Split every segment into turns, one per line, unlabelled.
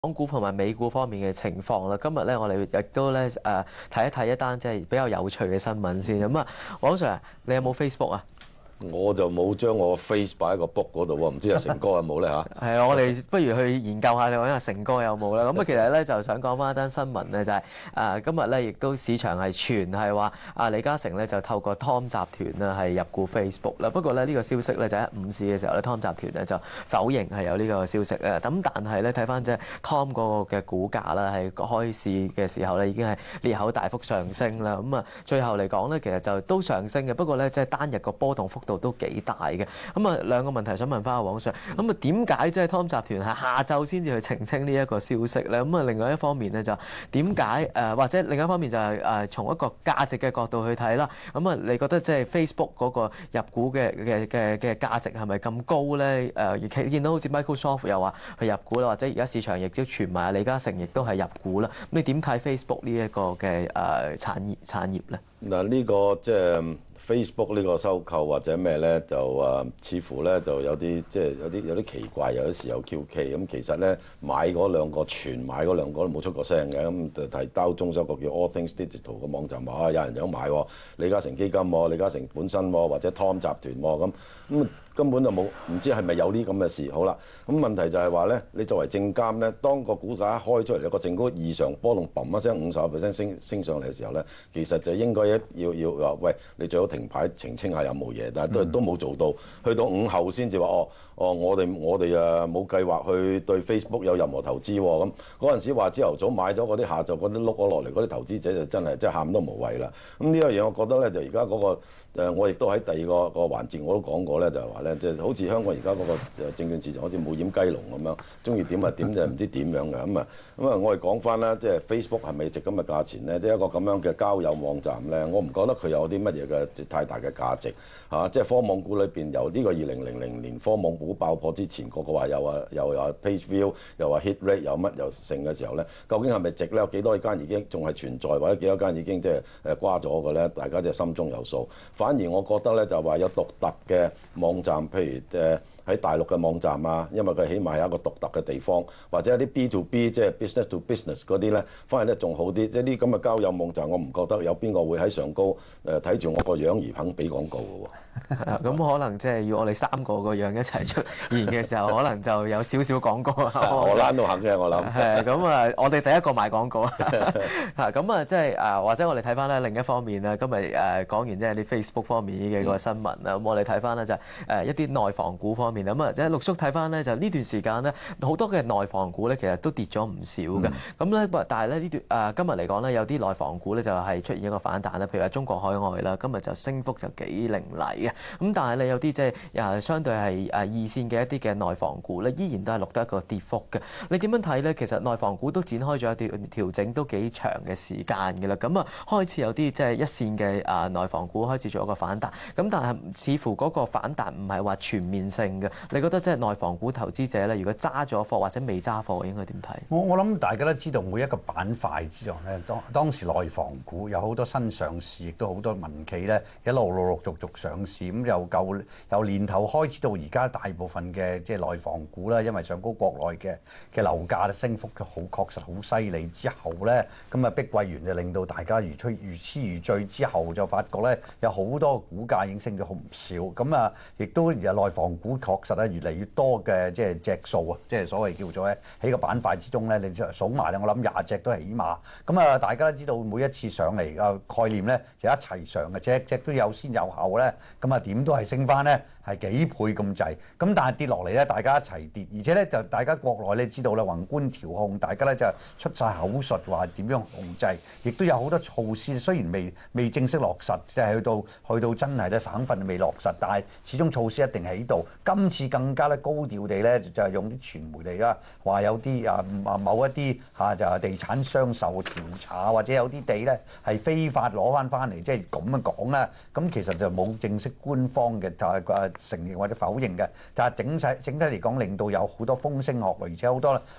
港股同埋美股方面嘅情況啦，今日咧我哋亦都咧睇一睇一單即係比較有趣嘅新聞先。咁啊，黃 Sir，你有冇 Facebook 啊？
我就冇將我個 face 擺喺個 book 嗰度喎，唔知阿成哥有冇咧嚇？
係啊，我哋不如去研究下，你揾下成哥有冇啦。咁啊，其實咧就想講翻一單新聞咧，就係今日咧亦都市場係傳係話李嘉誠咧就透過 Tom 集團啦係入股 Facebook 啦。不過咧呢個消息咧就喺午市嘅時候咧，Tom 集團咧就否認係有呢個消息啊。咁但係咧睇翻即係 Tom 嗰個嘅股價啦，係開市嘅時候咧已經係裂口大幅上升啦。咁啊最後嚟講咧，其實就都上升嘅，不過咧即係單日個波動幅度都幾大嘅。咁啊兩個問題想問翻阿黃 Sir，咁啊點解即係 Tom 集團係下晝先至去澄清呢一個消息咧？咁啊另外一方面咧就點解或者另一方面就係從一個價值嘅角度去睇啦。咁啊你覺得即係 Facebook 嗰個入股嘅價值係咪咁高咧？見到好似 Microsoft 又話去入股啦，或者而家市場亦都傳埋李嘉誠亦都係入股啦。咁你點睇 Facebook 呢一個嘅產業咧？
嗱，呢個即係 Facebook 呢個收購或者咩咧，就似乎咧就有啲即係有啲奇怪，有啲時有 QK 咁。其實咧買嗰兩個全買嗰兩個都冇出過聲嘅，咁就提交中咗個叫 All Things Digital 嘅網站話有人想買李嘉誠基金李嘉誠本身或者 Tom 集團咁根本就冇，唔知係咪有啲咁嘅事。好啦，咁問題就係話咧，你作為證監咧，當個股價一開出嚟有個正高異常波動，砰一聲50%升上嚟嘅時候咧，其實就應該要話喂，你最好停牌澄清下有冇嘢，但係都冇做到，去到午後先至話我哋冇計劃去對 Facebook 有任何投資喎。咁嗰陣時話朝頭早買咗嗰啲，下晝嗰啲碌咗落嚟嗰啲投資者就真係喊都無謂啦。咁呢個嘢我覺得咧，就而家嗰個我亦都喺第二個環節我都講過咧，就係話咧，即係好似香港而家嗰個證券市場好似冇掩雞籠咁樣，中意點就點，就唔知點樣嘅咁啊。我哋講翻啦，即係 Facebook 係咪值咁嘅價錢咧？即係一個咁樣嘅交友網站咧，我唔覺得佢有啲乜嘢嘅太大嘅價值嚇。即係科網股裏邊，由呢個2000年科網股爆破之前，個話又話 page view， 又話 hit rate， 又乜又剩嘅時候咧，究竟係咪值咧？有幾多間已經仲係存在，或者幾多間已經即係瓜咗嘅咧？大家即係心中有數。反而我覺得咧，就話有獨特嘅網站，譬如喺大陸嘅網站啊，因為佢起碼有一個獨特嘅地方，或者有啲 B to B 即係 business to business 嗰啲咧，反而咧仲好啲。即係啲咁嘅交友網站，我唔覺得有邊個會喺上高睇住我個樣而肯俾廣告嘅喎。
咁可能即係要我哋3個個樣一齊出現嘅時候，可能就有少少廣告啊。
荷蘭都肯嘅，我諗。
係咁啊！我哋第一個賣廣告啊！咁啊，即係或者我哋睇翻咧另一方面啦。今日講完即係啲 Facebook 方面嘅個新聞啦。咁我哋睇翻咧就一啲內房股方面咁啊，即係陸續睇翻咧就呢段時間咧好多嘅內房股咧其實都跌咗唔少嘅。咁咧但係咧呢段今日嚟講咧有啲內房股咧就係出現一個反彈啦。譬如話中國海外啦，今日就升幅就幾凌厲嘅。咁但係咧有啲即係相對係二線嘅一啲嘅內房股咧，依然都係錄得一個跌幅嘅。你點樣睇咧？其實內房股都展開咗一段調整都幾長嘅時間嘅啦。咁啊開始有啲即係一線嘅內房股開始做一個反彈。咁但係似乎嗰個反彈唔係話全面性嘅。你覺得即係內房股投資者咧，如果揸咗貨或者未揸貨，應該點睇？
我諗大家都知道每一個板塊之中咧，當時內房股有好多新上市，亦都好多民企咧一路陸續上市。咁由年頭開始到而家，大部分嘅即係內房股啦，因為上高國內嘅樓價升幅確實好犀利之後咧，咁啊碧桂園就令到大家如痴如醉之後，就發覺咧有好多股價已經升咗好唔少。咁啊，亦都內房股確實咧越嚟越多嘅即係隻數啊，即係所謂叫做咧喺個板塊之中咧，你數埋咧，我諗20隻都係起碼。咁啊，大家都知道每一次上嚟嘅概念咧就一齊上嘅，隻都有先有後咧。咁啊點都係升翻咧係幾倍咁滯。咁但係跌落嚟咧，大家一齊跌，而且咧就大家國內你知道啦，宏觀調控，大家咧就出晒口述話點樣控制，亦都有好多措施，雖然未正式落實，即係去到真係咧省份未落實，但係始終措施一定喺度。今次更加咧高調地咧就係用啲傳媒嚟啦，話有啲某一啲就係地產商受調查，或者有啲地咧係非法攞翻嚟，即係咁樣講啦。咁其實就冇正式官方嘅承認或者否認嘅，但係整體嚟講，令到有好多風聲鶴唳，而且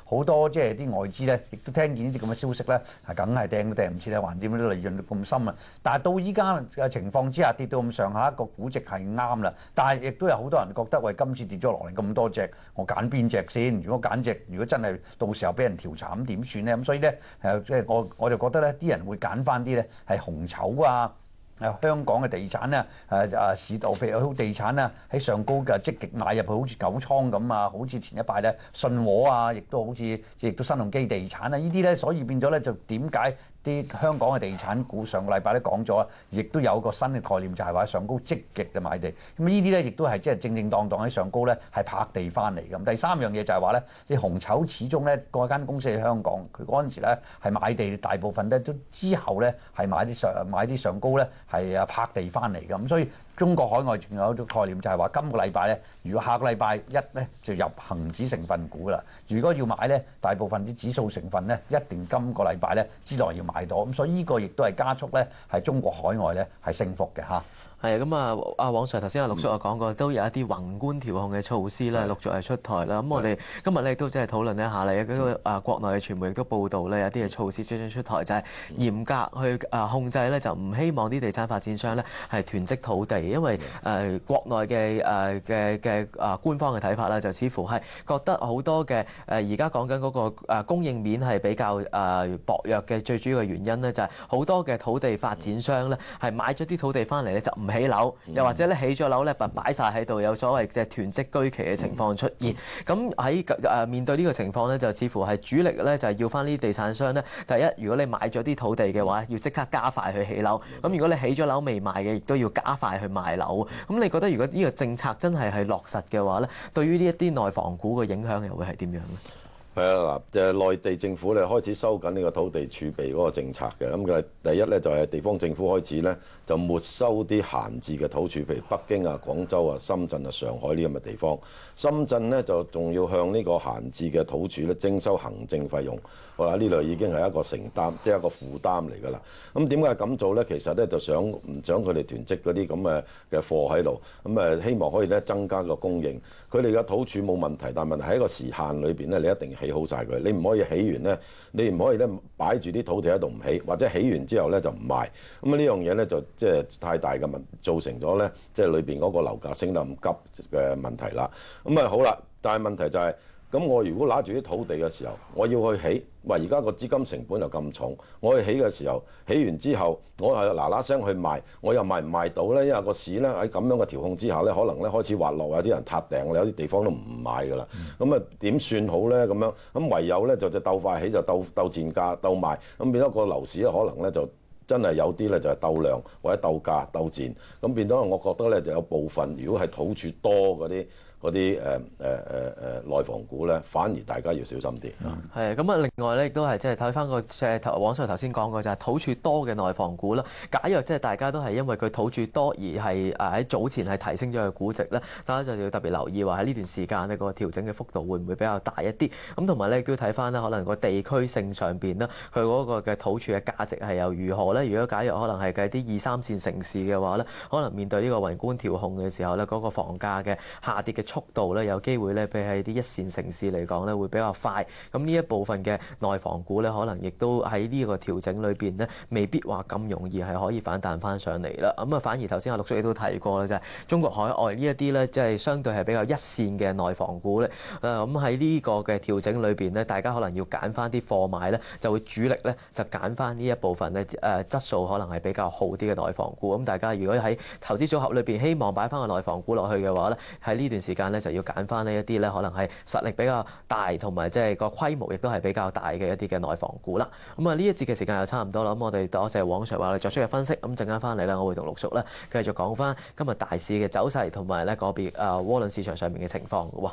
好多即係啲外資咧，亦都聽見呢啲咁嘅消息咧，係梗係掟都掟唔切啦，橫掂啲利潤咁深啊！但係到依家嘅情況之下，跌到咁上下，個估值係啱啦。但係亦都有好多人覺得喂，今今次跌咗落嚟咁多隻，我揀邊隻先？如果揀隻，如果真係到時候俾人調查咁點算咧？咁所以咧即係我就覺得咧，啲人會揀翻啲咧係紅籌啊。香港嘅地產啊，市道譬如好地產啊，喺上高嘅積極買入去，好似九倉咁啊，好似前一排咧信和啊，亦都好似亦都新鴻基地產啊，呢啲咧，所以變咗咧就點解啲香港嘅地產股上個禮拜都講咗，亦都有個新嘅概念，就係話上高積極嘅買地。咁呢啲咧亦都係即係正正當當喺上高咧係拍地翻嚟咁。第三樣嘢就係話咧，你紅籌始終咧嗰間公司喺香港，佢嗰陣時咧係買地，大部分咧都之後咧係買啲上高咧。係拍地翻嚟㗎，咁所以中國海外仲有一種概念就係話，今個禮拜咧，如果下個禮拜一咧就入恆指成分股啦。如果要買咧，大部分啲指數成分咧一定今個禮拜咧之內要買到，咁所以呢個亦都係加速咧係中國海外咧係升幅嘅嚇。
係咁啊！阿黃 Sir 頭先阿陸叔有講過，都有一啲宏觀調控嘅措施咧，陸續係出台啦。咁我哋今日咧都即係討論一下咧，嗰個國內嘅傳媒亦都報道咧，有啲嘅措施即將出台，就係嚴格去控制咧，就唔希望啲地產發展商咧係囤積土地，因為國內嘅官方嘅睇法咧，就似乎係覺得好多嘅而家講緊嗰個供應面係比較薄弱嘅，最主要嘅原因咧就係好多嘅土地發展商咧係買咗啲土地翻嚟咧就唔起樓，又或者咧起咗樓咧，擺晒喺度，有所謂嘅囤積居奇嘅情況出現。咁喺面對呢個情況咧，就似乎係主力咧，就係要翻呢啲地產商咧。第一，如果你買咗啲土地嘅話，要即刻加快去起樓。咁如果你起咗樓未賣嘅，亦都要加快去賣樓。咁你覺得如果呢個政策真係落實嘅話咧，對於呢一啲內房股嘅影響又會係點樣咧？
係啊，嗱，內地政府咧開始收緊呢個土地儲備嗰個政策嘅。咁嘅第一咧就係地方政府開始咧就沒收啲閒置嘅土儲，譬如北京啊、廣州啊、深圳啊、上海呢咁嘅地方。深圳咧就仲要向呢個閒置嘅土儲咧徵收行政費用。好啦，呢類已經係一個承擔，即係一個負擔嚟㗎啦。咁點解咁做咧？其實咧就唔想佢哋囤積嗰啲咁嘅貨喺度，咁希望可以咧增加個供應。佢哋嘅土儲冇問題，但問題喺一個時限裏邊咧，你一定起好晒佢。你唔可以起完咧，你唔可以咧擺住啲土地喺度唔起，或者起完之後咧就唔賣。咁呢樣嘢咧就即係太大嘅造成咗咧，即係裏邊嗰個樓價升得咁急嘅問題啦。咁好啦，但係問題就係。咁我如果攞住啲土地嘅時候，我要去起，而家個資金成本又咁重，我去起嘅時候，起完之後，我係嗱嗱聲去賣，我又賣唔賣到咧？因為個市咧喺咁樣嘅調控之下咧，可能咧開始滑落，有啲人撻訂，有啲地方都唔買㗎啦。咁點算好咧？咁樣咁唯有咧就鬥快起，就鬥賤價鬥賣，咁變咗個樓市咧可能咧就真係有啲咧就係鬥量或者鬥價鬥賤，咁變咗我覺得咧就有部分如果係土儲多嗰啲內房股咧，反而大家要小心啲。
係咁啊！另外咧，亦都係即係睇翻個黃 Sir頭先講過就係土儲多嘅內房股啦。假若即係大家都係因為佢土儲多而係喺早前係提升咗佢估值咧，大家就要特別留意話喺呢段時間呢個調整嘅幅度會唔會比較大一啲？咁同埋咧亦都睇翻啦，可能個地區性上邊啦，佢嗰個嘅土儲嘅價值係又如何咧？如果假若可能係計啲2、3線城市嘅話咧，可能面對呢個宏觀調控嘅時候咧，嗰個房價嘅下跌嘅速度咧，有機會咧，譬如喺啲一線城市嚟講咧，會比較快。咁呢一部分嘅內房股咧，可能亦都喺呢個調整裏邊咧，未必話咁容易係可以反彈翻上嚟啦。咁啊，反而頭先阿陸叔亦都提過啦，就係中國海外呢一啲咧，即係相對係比較一線嘅內房股咧。咁喺呢個嘅調整裏邊咧，大家可能要揀翻啲貨買咧，就會主力咧就揀翻呢一部分咧質素可能係比較好啲嘅內房股。咁大家如果喺投資組合裏邊希望擺翻個內房股落去嘅話咧，喺呢段時間咧就要揀翻呢一啲咧，可能係實力比較大同埋即係個規模亦都係比較大嘅一啲嘅內房股啦。咁啊，呢一節嘅時間又差唔多啦。咁我哋多謝黃 Sir 話我哋作出嘅分析。咁陣間翻嚟咧，我會同陸叔咧繼續講翻今日大市嘅走勢同埋咧個別窩輪市場上面嘅情況嘅喎。